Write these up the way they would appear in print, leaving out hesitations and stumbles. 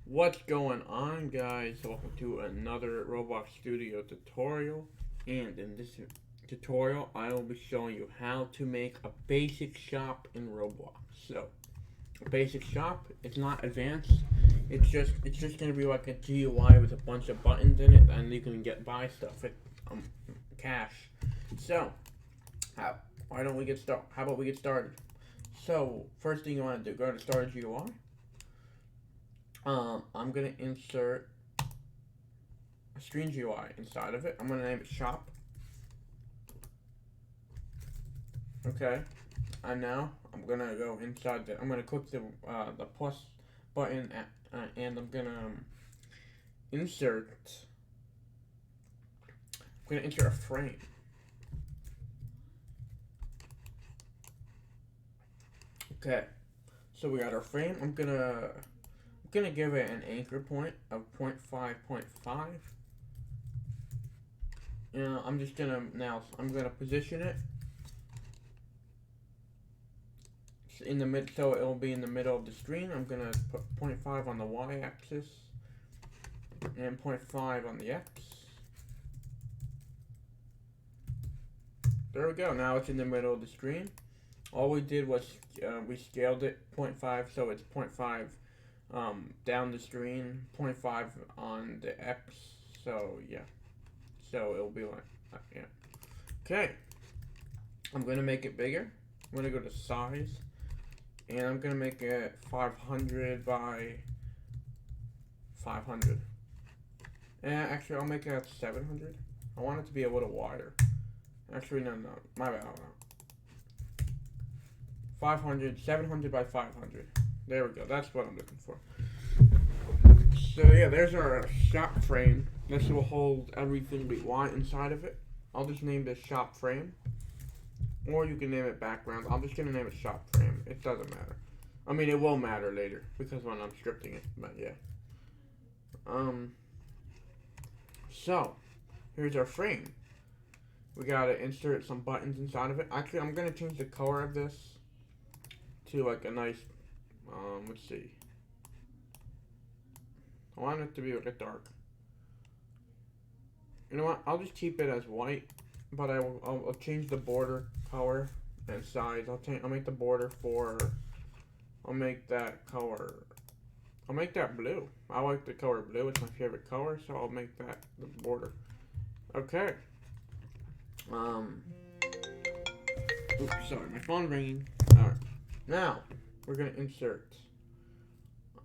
What's going on, guys? Welcome to another Roblox Studio tutorial. And in this tutorial, I will be showing you how to make a basic shop in Roblox. So, a basic shop, it's not advanced. It's just gonna be like a GUI with a bunch of buttons in it, and you can buy stuff with cash. So, why don't we get started? How about we get started? So, first thing you want to do, go to Start GUI. I'm gonna insert a screen GUI inside of it. I'm gonna name it shop. Okay, and now I'm gonna go inside the. I'm gonna click the plus button and I'm gonna insert. I'm gonna insert a frame. Okay, so we got our frame. I'm gonna give it an anchor point of 0.5.5. And I'm gonna position it in the mid, so it will be in the middle of the screen. I'm gonna put 0.5 on the y-axis and 0.5 on the x. There we go. Now it's in the middle of the screen. All we did was we scaled it 0.5, so it's 0.5 down the screen, 0.5 on the X, so yeah, so it'll be like, yeah. Okay, I'm gonna make it bigger. I'm gonna go to size, and I'm gonna make it 500 by 500. And actually, I'll make it 700. I want it to be a little wider. Actually, no, my bad. 700 by 500. There we go. That's what I'm looking for. So yeah, there's our shop frame. This will hold everything we want inside of it. I'll just name this shop frame. Or you can name it background. I'm just gonna name it shop frame. It doesn't matter. I mean, it will matter later because when I'm scripting it. But yeah. So here's our frame. We gotta insert some buttons inside of it. Actually, I'm gonna change the color of this to like a nice. Let's see. I want it to be like a dark. You know what? I'll just keep it as white, but I'll change the border color and size. I'll make the border I'll make that color. I'll make that blue. I like the color blue. It's my favorite color, so I'll make that the border. Okay. Oops, sorry, my phone ringing. All right. Now we're gonna insert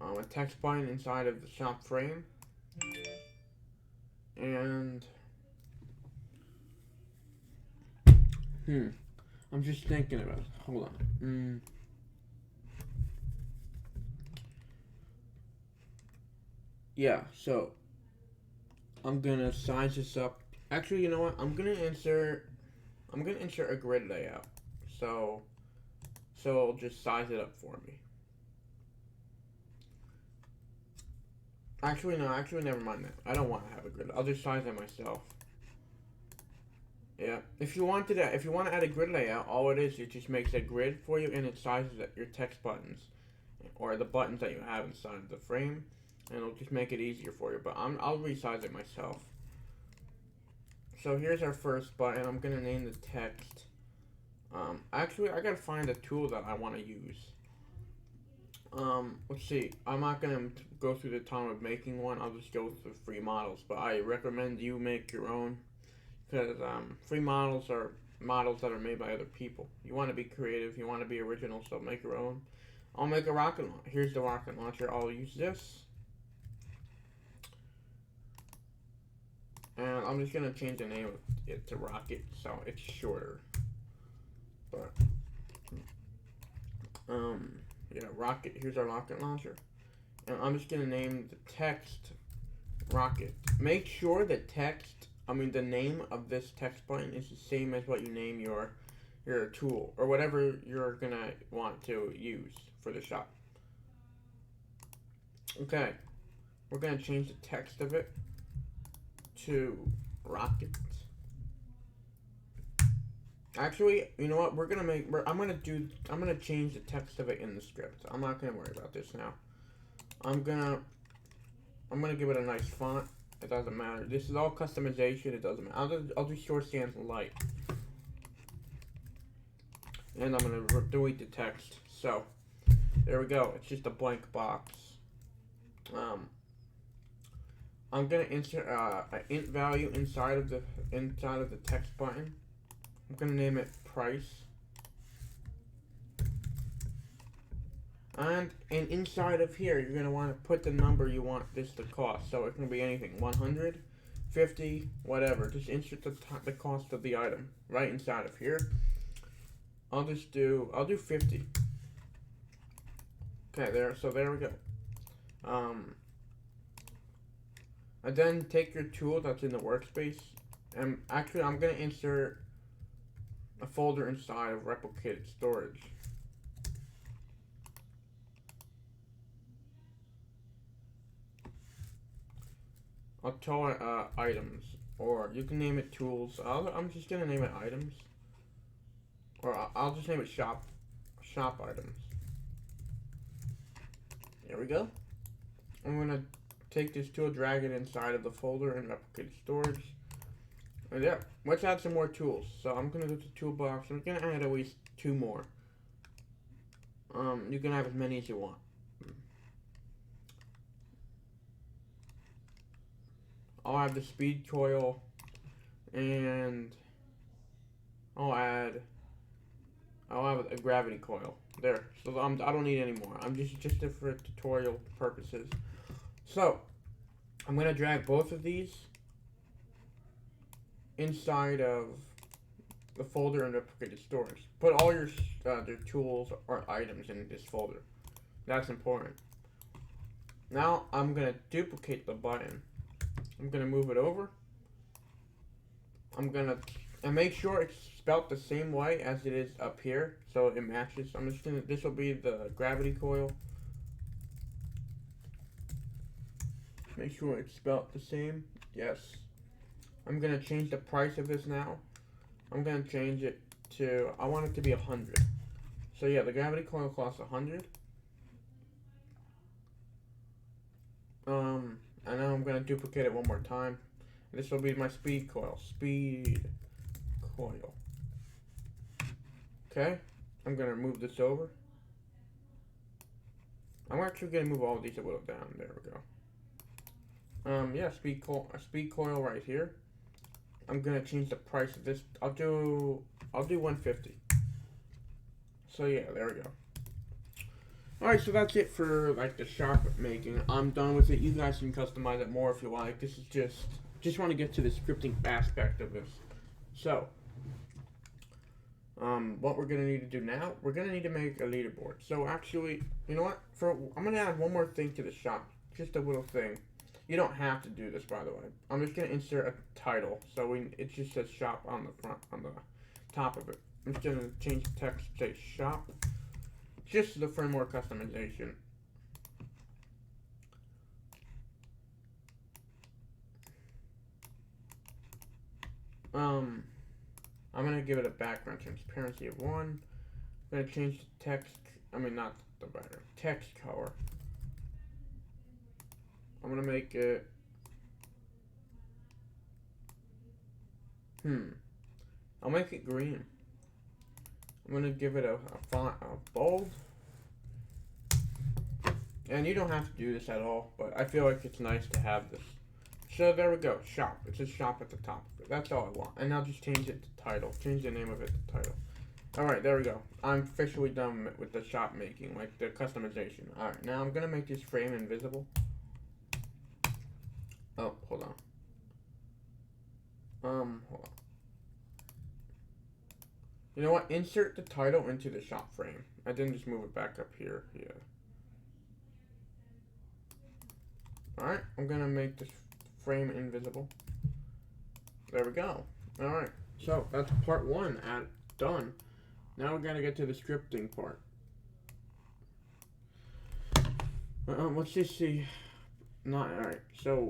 a text button inside of the shop frame, and I'm just thinking about it. Hold on. Yeah, so I'm gonna size this up. Actually, you know what? I'm gonna insert a grid layout. So it'll just size it up for me. Actually, no. Actually, never mind that. I don't want to have a grid. I'll just size it myself. Yeah. If you want to add a grid layout, all it just makes a grid for you, and it sizes your text buttons, or the buttons that you have inside of the frame, and it'll just make it easier for you. But I'll resize it myself. So here's our first button. I'm gonna name the text. Actually, I gotta find a tool that I want to use. Let's see. I'm not gonna go through the time of making one. I'll just go through free models. But I recommend you make your own, because free models are models that are made by other people. You want to be creative. You want to be original. So make your own. I'll make a rocket launcher. Here's the rocket launcher. I'll use this, and I'm just gonna change the name of it to rocket, so it's shorter. But yeah, rocket. Here's our rocket launcher, and I'm just gonna name the text rocket. Make sure the the name of this text button is the same as what you name your tool or whatever you're gonna want to use for the shop. Okay, we're gonna change the text of it to rocket. Actually, you know what? I'm gonna change the text of it in the script. I'm not gonna worry about this now. I'm gonna I'm gonna give it a nice font. It doesn't matter. This is all customization. It doesn't matter. I'll do short sans light. And I'm gonna delete the text. So there we go. It's just a blank box. I'm gonna insert an int value inside of the text button. I'm gonna name it price. And inside of here, you're gonna want to put the number you want this to cost. So it can be anything, 100, 50, whatever. Just insert the cost of the item right inside of here. I'll do 50. Okay, there we go. And then take your tool that's in the workspace, and actually I'm gonna insert a folder inside of replicated storage. I'll tell it items, or you can name it tools. I'm just gonna name it items, or I'll just name it shop items. There we go. I'm gonna take this tool, drag it inside of the folder and replicate storage. And there. Let's add some more tools. So I'm gonna go to toolbox. I'm gonna add at least 2 more. You can have as many as you want. I'll add the speed coil, and I'll have a gravity coil. There. So I don't need any more. I'm just for tutorial purposes. So I'm gonna drag both of these inside of the folder and replicated storage. Put all your tools or items in this folder. That's important. Now I'm gonna duplicate the button. I'm gonna move it over. And make sure it's spelled the same way as it is up here, so it matches. This will be the gravity coil. Make sure it's spelled the same. Yes. I'm gonna change the price of this now. I'm gonna change it to, I want it to be 100. So yeah, the gravity coil costs 100. And now I'm gonna duplicate it one more time. This will be my speed coil. Speed coil. Okay. I'm gonna move this over. I'm actually gonna move all of these a little down. There we go. Yeah, speed coil right here. I'm gonna change the price of this. I'll do 150. So yeah, there we go. Alright, so that's it for like the shop making. I'm done with it. You guys can customize it more if you like. This is just want to get to the scripting aspect of this. So what we're gonna need to do now, we're gonna need to make a leaderboard. So actually, you know what? I'm gonna add one more thing to the shop. Just a little thing. You don't have to do this, by the way. I'm just gonna insert a title, so it just says shop on the front, on the top of it. I'm just gonna change the text to say shop, just for more customization. I'm gonna give it a background transparency of 1. I'm gonna change the text. Not the background. Text color. I'm gonna make it. I'll make it green. I'm gonna give it a font of bold. And you don't have to do this at all, but I feel like it's nice to have this. So there we go, shop. It says shop at the top of it. That's all I want. And I'll just change it to title. Change the name of it to title. Alright, there we go. I'm officially done with the shop making, like the customization. Alright, now I'm gonna make this frame invisible. Oh, hold on. Hold on. You know what? Insert the title into the shop frame. I didn't just move it back up here. Yeah. Alright, I'm gonna make this frame invisible. There we go. Alright, so that's part 1 done. Now we're gonna get to the scripting part. Let's just see. Alright, so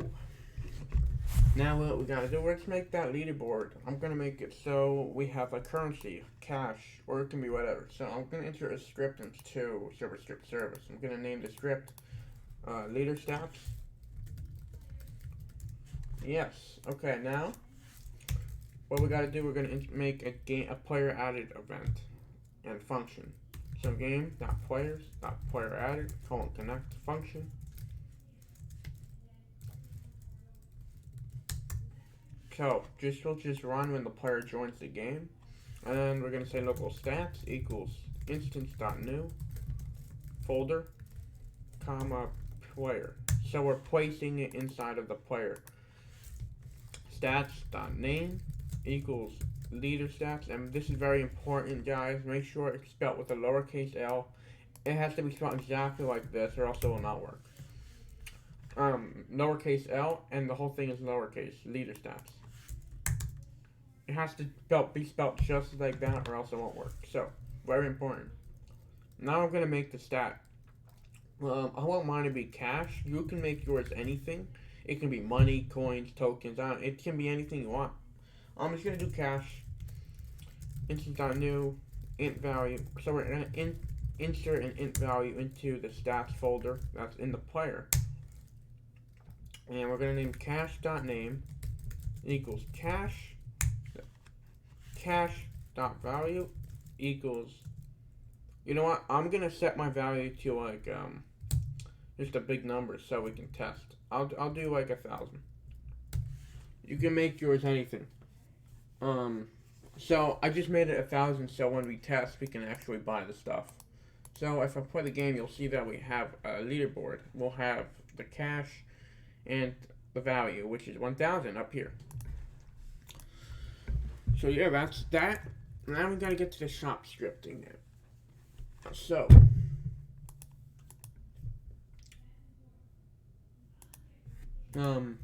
now what we gotta do, let's make that leaderboard. I'm gonna make it so we have a currency, cash, or it can be whatever. So I'm gonna insert a script into server script service. I'm gonna name the script leader stats. Yes. Okay. Now, what we gotta do? We're gonna make a player added event and function. So game dot players dot player added colon connect function. So we'll just run when the player joins the game, and then we're gonna say local stats equals instance.new folder comma player. So we're placing it inside of the player. Stats.name equals leader stats, and this is very important, guys. Make sure it's spelled with a lowercase l. It has to be spelled exactly like this, or else it will not work. Lowercase l, and the whole thing is lowercase. Leader stats. It has to be spelled just like that, or else it won't work. So, very important. Now I'm gonna make the stat. I want mine to be cash. You can make yours anything. It can be money, coins, tokens. It can be anything you want. I'm just gonna do cash. Instance.new int value. So we're gonna insert an int value into the stats folder that's in the player, and we're gonna name cash.name equals cash.value equals. You know what? I'm gonna set my value to like just a big number so we can test. I'll do like 1,000. You can make yours anything. So I just made it 1,000 so when we test we can actually buy the stuff. So if I play the game, you'll see that we have a leaderboard. We'll have the cash and the value, which is 1,000 up here. So yeah, that's that. Now we gotta get to the shop scripting now. So I'm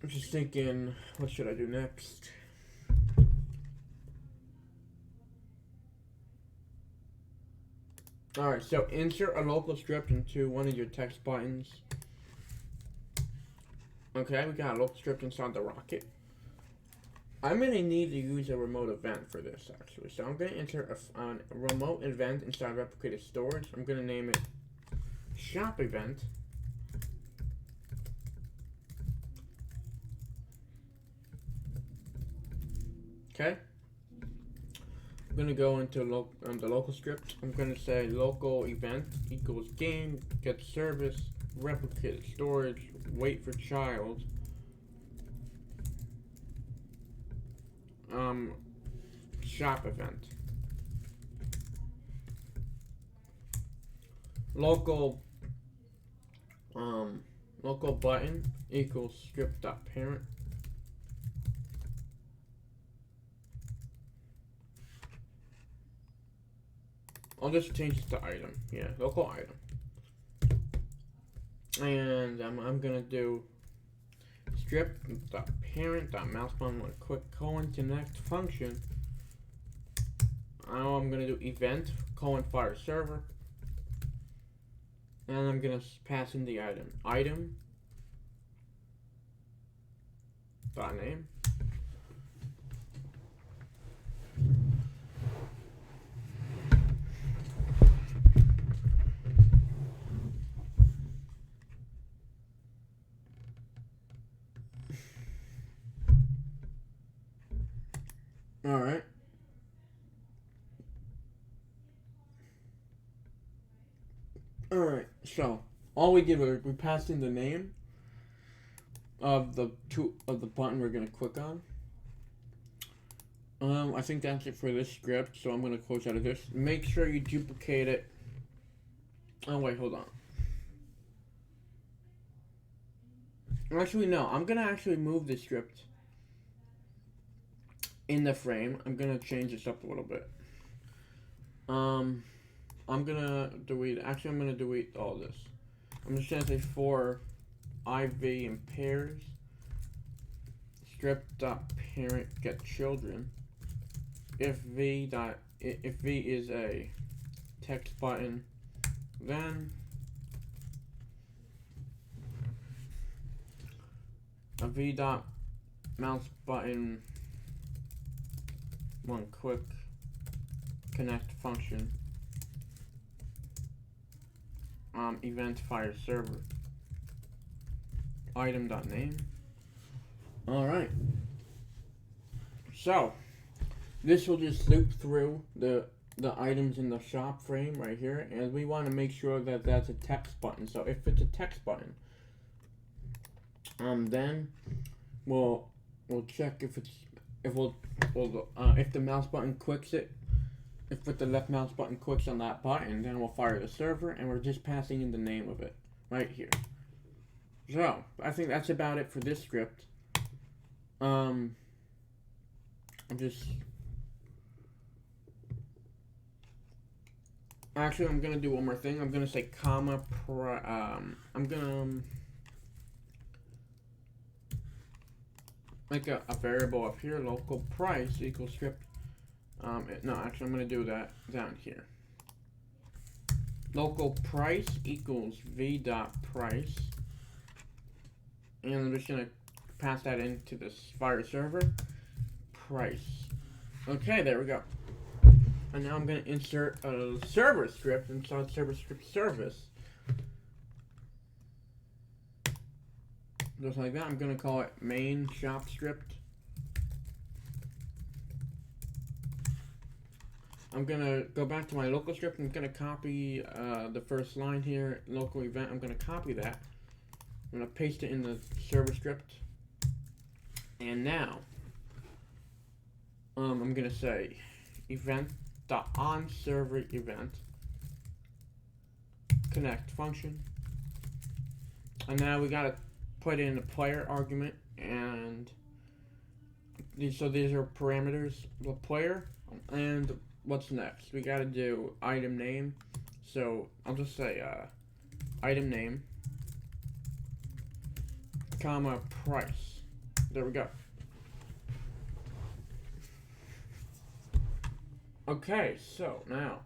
just thinking, what should I do next? Alright, so insert a local script into one of your text buttons. Okay, we got a local script inside the rocket. I'm going to need to use a remote event for this, actually. So I'm going to insert a remote event inside replicated storage. I'm going to name it shop event. Okay. I'm going to go into the local script. I'm going to say local event equals game, get service, replicated storage, wait for child. Shop event. Local button equals script.parent. I'll just change it to item. Yeah, local item. And I'm gonna do script.parent.mouse button one quick colon connect function. Now I'm gonna do event colon fire server, and I'm gonna pass in the item dot name. All right. Alright, so all we did was we passed in the name of the button we're gonna click on. I think that's it for this script, so I'm gonna close out of this. Make sure you duplicate it. Oh wait, hold on. Actually no, I'm gonna actually move the script in the frame. I'm gonna change this up a little bit. I'm gonna delete all this. I'm just gonna say for IV in pairs, script.parent get children. If V is a text button, then a V dot mouse button one click connect function, event fire server, item.name. Alright. So this will just loop through the items in the shop frame right here, and we want to make sure that that's a text button. So if it's a text button, then we'll check if the mouse button clicks it. If with the left mouse button clicks on that button, then we'll fire the server, and we're just passing in the name of it right here. So I think that's about it for this script. I'm gonna do one more thing. I'm gonna say comma I'm gonna make a variable up here, local price equals script. No, actually I'm gonna do that down here. Local price equals v.price, and I'm just gonna pass that into this fire server price. Okay, there we go. And now I'm going to insert a server script inside server script service. Just like that. I'm going to call it main shop script. I'm going to go back to my local script. I'm going to copy the first line here, local event. I'm going to copy that. I'm going to paste it in the server script. And now, I'm going to say event.onServer event connect function. And now we got to put in a player argument, and these are parameters, the player, and what's next? We got to do item name. So I'll just say item name, comma price. There we go. Okay, so now,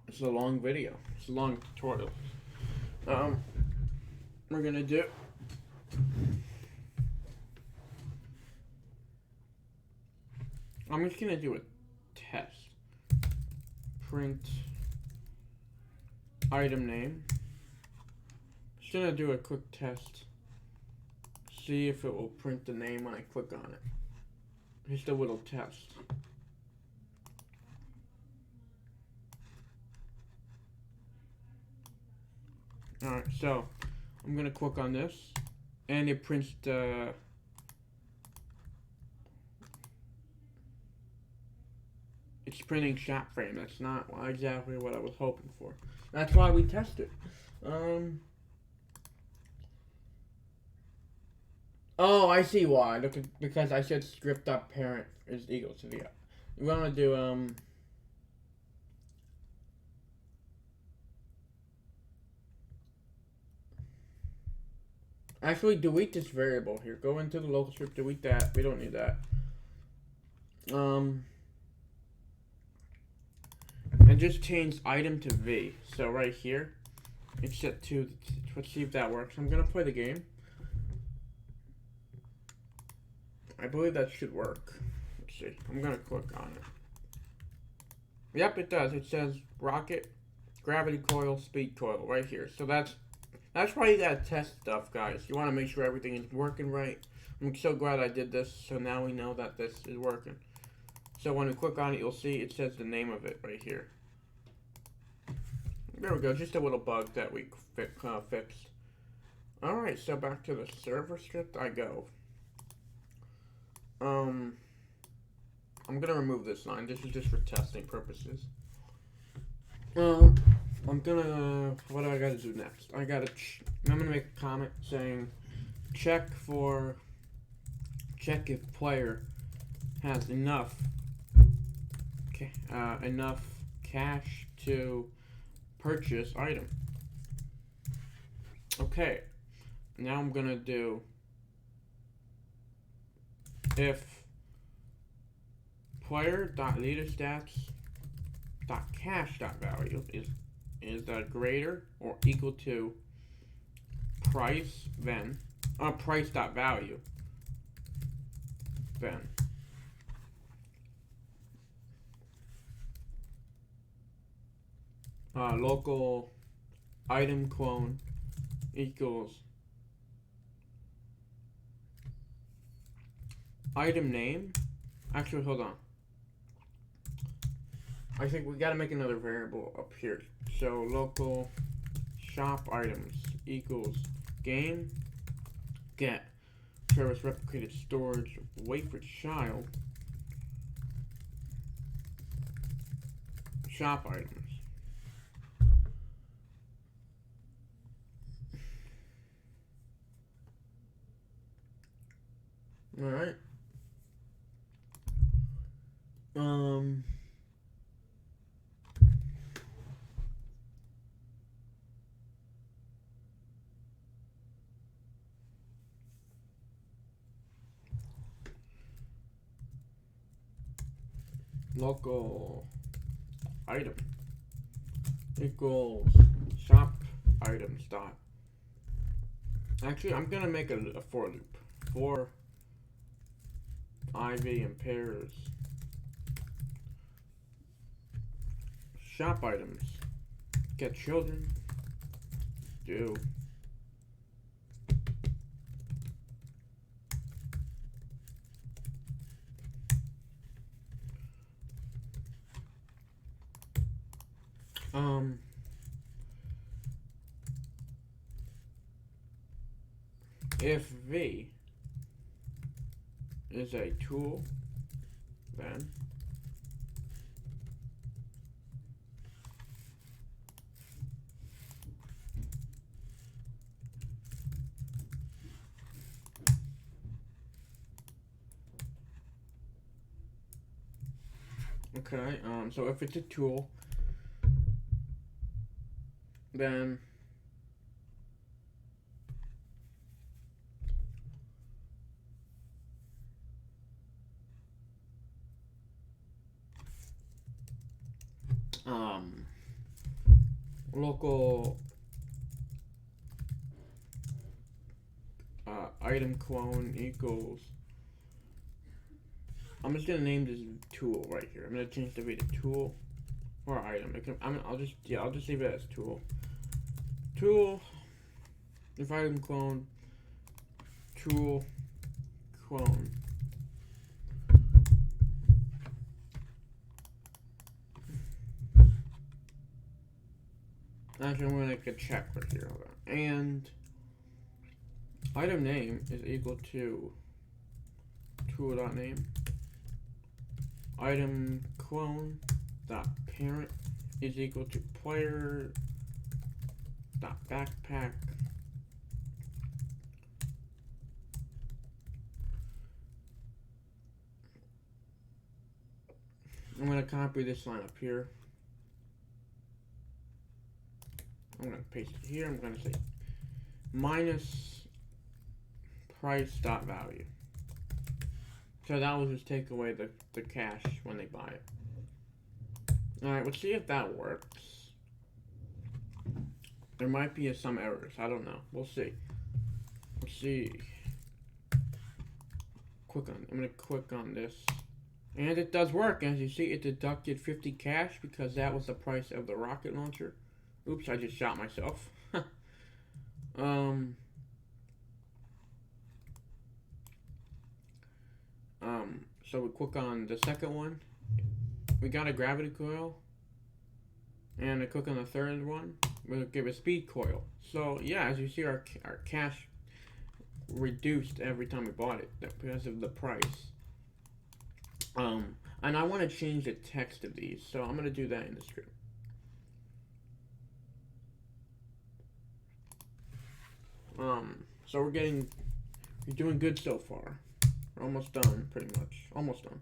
it's a long video. It's a long tutorial. We're gonna do I'm just gonna do a test. Print item name. Just gonna do a quick test. See if it will print the name when I click on it. Just a little test. Alright, so I'm gonna click on this, and it prints the it's printing shop frame. That's not exactly what I was hoping for. That's why we test it. Oh, I see why. Look, because I said script.parent is equal to the. We want to do Actually, delete this variable here. Go into the local script, delete that. We don't need that. And just change item to V. So right here, it's set to. Let's see if that works. I'm gonna play the game. I believe that should work. Let's see. I'm gonna click on it. Yep, it does. It says rocket, gravity coil, speed coil right here. So that's why you gotta test stuff, guys. You want to make sure everything is working right. I'm so glad I did this, so now we know that this is working. So when we click on it, you'll see it says the name of it right here. There we go, just a little bug that we fixed. Alright, so back to the server script I go. I'm gonna remove this line. This is just for testing purposes. I'm gonna, what do I gotta do next? I'm gonna make a comment saying check if player has enough cash to purchase item. Okay, now I'm gonna do if player.leaderstats.cash.value is that greater or equal to price, then price.value, then local item clone equals item name. Actually, hold on. I think we gotta make another variable up here. So local shop items equals game get service replicated storage wait for child shop items. All right. Local item equals shop items dot. Actually, I'm gonna make a for loop for ivy and pears. Shop items get children do if V is a tool, then okay, so if it's a tool, then local item clone equals. I'm just gonna name this tool right here. I'm gonna change the V to tool or item. I'll just leave it as tool. Tool. If item clone. Tool clone. Actually, I'm gonna make a check right here. Hold on. And item name is equal to tool.name. Item clone dot parent is equal to player dot backpack I'm gonna copy this line up here. I'm gonna paste it here. I'm gonna say minus price dot value. So that will just take away the cash when they buy it. Alright, let's see if that works. There might be some errors. I don't know. We'll see. Let's see. I'm gonna click on this. And it does work. As you see, it deducted 50 cash because that was the price of the rocket launcher. Oops, I just shot myself. So we click on the second one. We got a gravity coil. And I click on the third one. We'll give a speed coil. So yeah, as you see, our cash reduced every time we bought it because of the price. And I want to change the text of these, so I'm going to do that in the script. So we're doing good so far. We're almost done, pretty much. Almost done.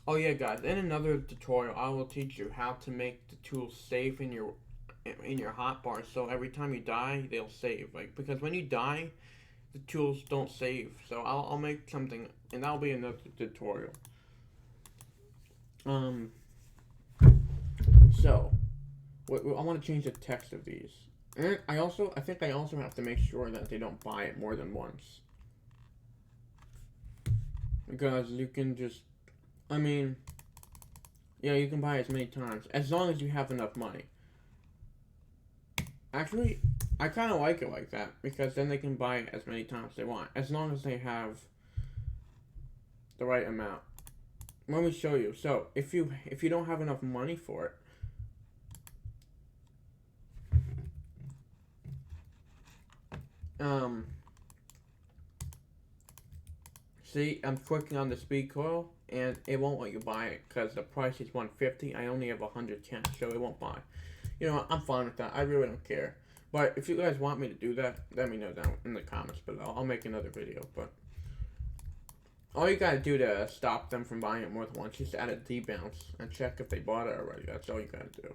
Oh yeah, guys, in another tutorial, I will teach you how to make the tools safe in your hotbar, so every time you die, they'll save. Because when you die, the tools don't save. So I'll make something, and that'll be another tutorial. So I want to change the text of these, and I think I also have to make sure that they don't buy it more than once. because you can just, I mean, yeah, you can buy as many times as long as you have enough money. Actually, I kind of like it like that because then they can buy it as many times as they want as long as they have the right amount. Let me show you. So if you don't have enough money for it, see, I'm clicking on the speed coil and it won't let you buy it because the price is 150. I only have 100 cash, so it won't buy. You know what? I'm fine with that. I really don't care. But if you guys want me to do that, let me know down in the comments below. I'll make another video. But all you gotta do to stop them from buying it more than once is add a debounce and check if they bought it already. That's all you gotta do.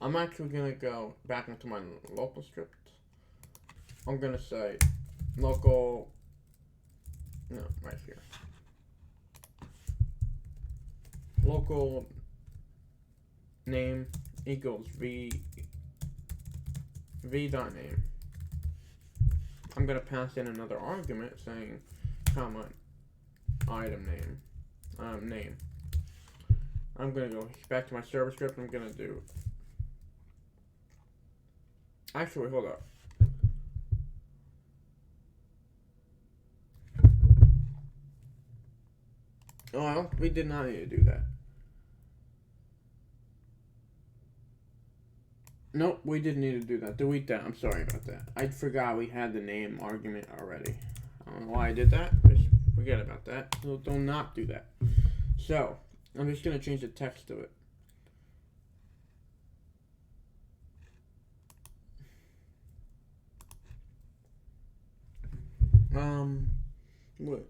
I'm actually gonna go back into my local script. I'm gonna say local. No, right here. Local name equals v.name. I'm gonna pass in another argument saying comma item name. I'm gonna go back to my server script. I'm gonna do. Actually, hold up. Oh, we did not need to do that. Nope, we didn't need to do that. Delete that. I'm sorry about that. I forgot we had the name argument already. I don't know why I did that. Just forget about that. So do not do that. So, I'm just going to change the text to it. What?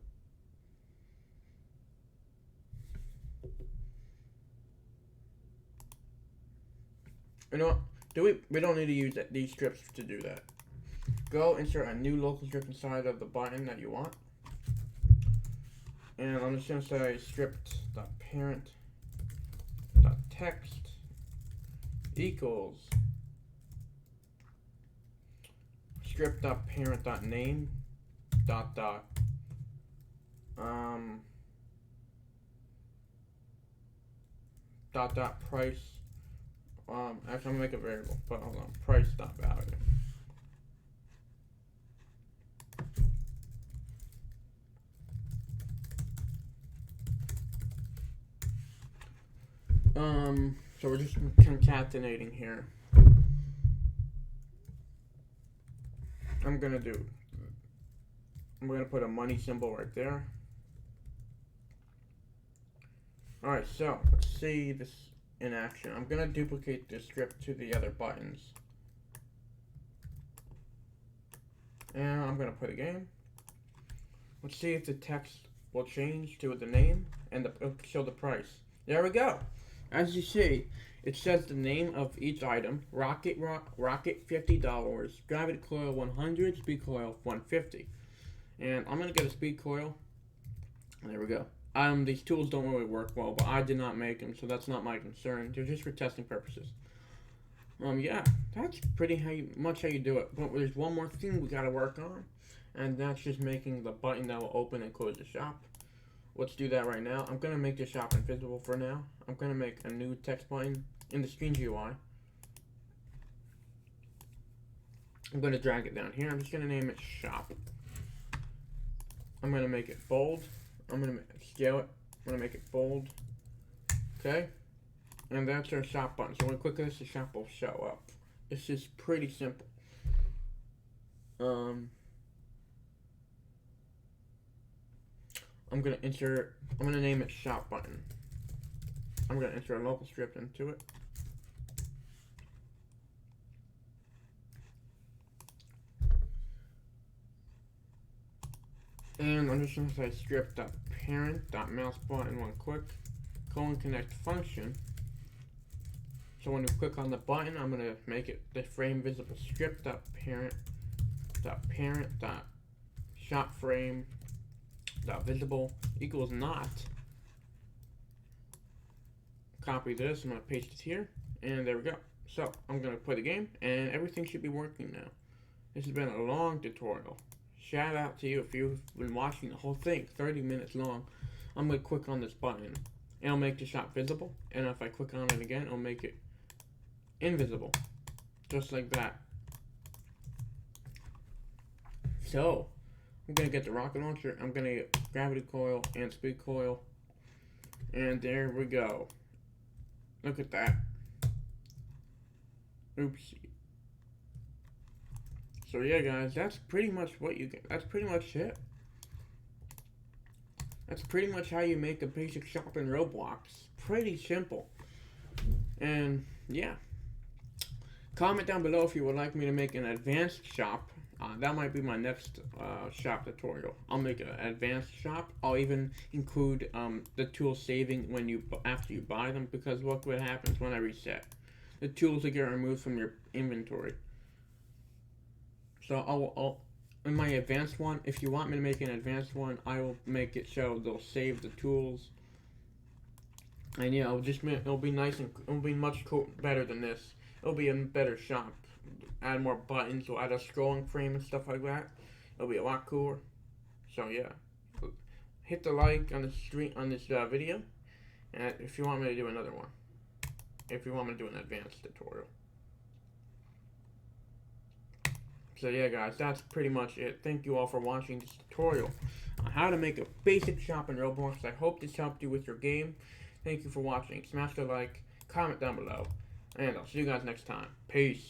You know what? We don't need to use these strips to do that. Go insert a new local strip inside of the button that you want. And I'm just going to say script.parent.text equals script.parent.name price. Actually, I'm gonna make a variable, but hold on, price.value. So we're just concatenating here. I'm gonna put a money symbol right there. Alright, so let's see this in action. I'm gonna duplicate this script to the other buttons. And I'm gonna put a game. Let's see if the text will change to the name and show the price. There we go. As you see, it says the name of each item: rocket $50, gravity coil 100, speed coil 150. And I'm gonna get a speed coil. There we go. These tools don't really work well, but I did not make them, so that's not my concern. They're just for testing purposes. Yeah, that's pretty much how you do it. But there's one more thing we gotta work on, and that's just making the button that will open and close the shop. Let's do that right now. I'm gonna make the shop invisible for now. I'm gonna make a new text button in the screen GUI. I'm gonna drag it down here. I'm just gonna name it shop. I'm gonna make it bold. I'm gonna scale it. I'm gonna make it bold. Okay, and that's our shop button. So when we click this, the shop will show up. It's just pretty simple. I'm gonna name it shop button. I'm gonna insert a local script into it. And I'm just gonna say script.parent.mouse button one click :connect function. So when you click on the button, I'm gonna make it the frame visible script.parent.shop frame .visible equals not. Copy this. I'm gonna paste it here, and there we go. So I'm gonna play the game, and everything should be working now. This has been a long tutorial. shout out to you if you've been watching the whole thing, 30 minutes long. I'm going to click on this button. It'll make the shop visible. And if I click on it again, it'll make it invisible. Just like that. So, I'm going to get the rocket launcher. I'm going to get gravity coil and speed coil. And there we go. Look at that. Oopsie. So yeah, guys, that's pretty much what you get. That's pretty much it. That's pretty much how you make a basic shop in Roblox. Pretty simple. And yeah. Comment down below if you would like me to make an advanced shop. That might be my next shop tutorial. I'll make an advanced shop. I'll even include the tool saving when after you buy them, because look what happens when I reset. The tools will get removed from your inventory. So I'll in my advanced one, if you want me to make an advanced one, I will make it so they'll save the tools. And yeah, it'll be nice and it'll be much better than this. It'll be a better shop. Add more buttons, we'll add a scrolling frame and stuff like that. It'll be a lot cooler. So yeah, hit the like on this video, and if you want me to do another one, if you want me to do an advanced tutorial. So yeah, guys, that's pretty much it. Thank you all for watching this tutorial on how to make a basic shop in Roblox. I hope this helped you with your game. Thank you for watching. Smash the like, comment down below, and I'll see you guys next time. Peace.